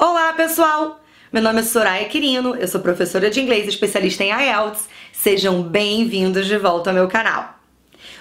Olá, pessoal! Meu nome é Soraya Quirino, eu sou professora de inglês especialista em IELTS. Sejam bem-vindos de volta ao meu canal.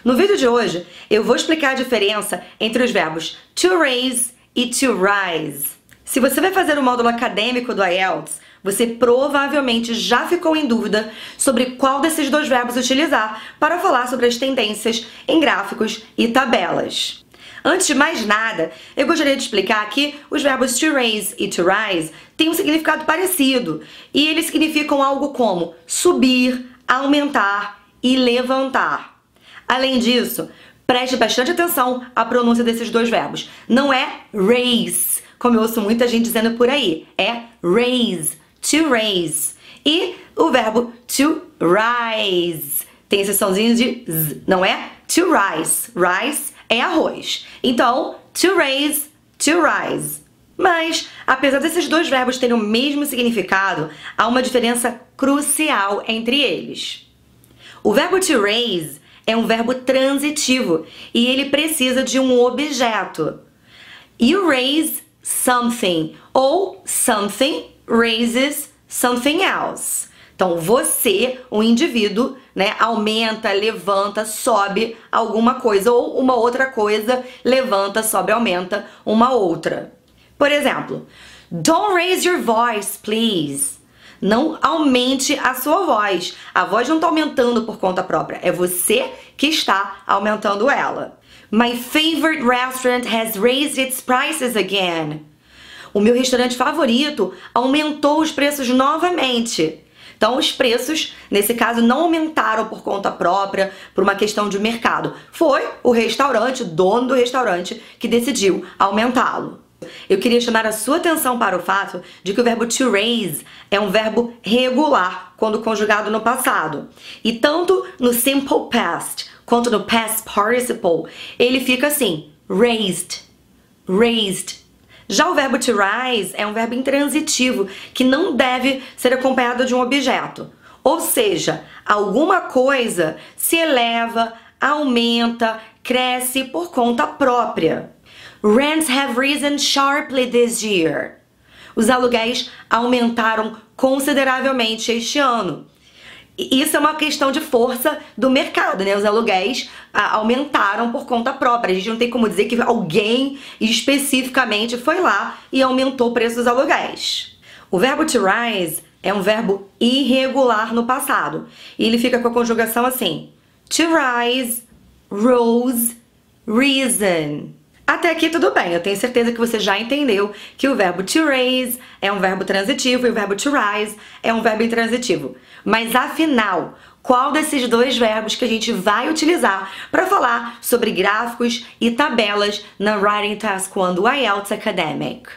No vídeo de hoje, eu vou explicar a diferença entre os verbos to raise e to rise. Se você vai fazer o módulo acadêmico do IELTS, você provavelmente já ficou em dúvida sobre qual desses dois verbos utilizar para falar sobre as tendências em gráficos e tabelas. Antes de mais nada, eu gostaria de explicar que os verbos to raise e to rise têm um significado parecido e eles significam algo como subir, aumentar e levantar. Além disso, preste bastante atenção à pronúncia desses dois verbos. Não é raise, como eu ouço muita gente dizendo por aí, é raise, to raise. E o verbo to rise tem esse sonzinho de z, não é to rise. Rise é arroz. Então, to raise, to rise. Mas, apesar desses dois verbos terem o mesmo significado, há uma diferença crucial entre eles. O verbo to raise é um verbo transitivo e ele precisa de um objeto. You raise something ou something raises something else. Então, você, o indivíduo, aumenta, levanta, sobe alguma coisa, ou uma outra coisa levanta, sobe, aumenta uma outra. Por exemplo, don't raise your voice, please. Não aumente a sua voz. A voz não está aumentando por conta própria, é você que está aumentando ela. My favorite restaurant has raised its prices again. O meu restaurante favorito aumentou os preços novamente. Então, os preços, nesse caso, não aumentaram por conta própria, por uma questão de mercado. Foi o restaurante, o dono do restaurante, que decidiu aumentá-lo. Eu queria chamar a sua atenção para o fato de que o verbo to raise é um verbo regular quando conjugado no passado. E tanto no simple past quanto no past participle, ele fica assim, raised, raised. Já o verbo to rise é um verbo intransitivo que não deve ser acompanhado de um objeto. Ou seja, alguma coisa se eleva, aumenta, cresce por conta própria. Rents have risen sharply this year. Os aluguéis aumentaram consideravelmente este ano. Isso é uma questão de força do mercado, né? Os aluguéis aumentaram por conta própria. A gente não tem como dizer que alguém especificamente foi lá e aumentou o preço dos aluguéis. O verbo to rise é um verbo irregular no passado. E ele fica com a conjugação assim: to rise, rose, risen. Até aqui tudo bem, eu tenho certeza que você já entendeu que o verbo to raise é um verbo transitivo e o verbo to rise é um verbo intransitivo. Mas afinal, qual desses dois verbos que a gente vai utilizar para falar sobre gráficos e tabelas na Writing Task 1 do IELTS Academic?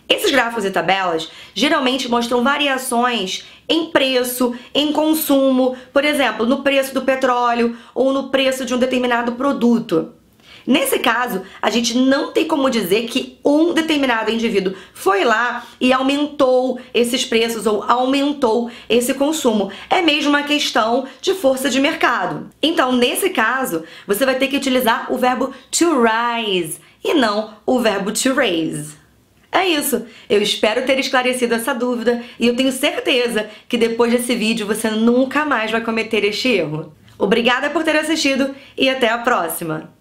Esses gráficos e tabelas geralmente mostram variações em preço, em consumo, por exemplo, no preço do petróleo ou no preço de um determinado produto. Nesse caso, a gente não tem como dizer que um determinado indivíduo foi lá e aumentou esses preços ou aumentou esse consumo. É mesmo uma questão de força de mercado. Então, nesse caso, você vai ter que utilizar o verbo to rise e não o verbo to raise. É isso, eu espero ter esclarecido essa dúvida e eu tenho certeza que depois desse vídeo você nunca mais vai cometer este erro. Obrigada por ter assistido e até a próxima!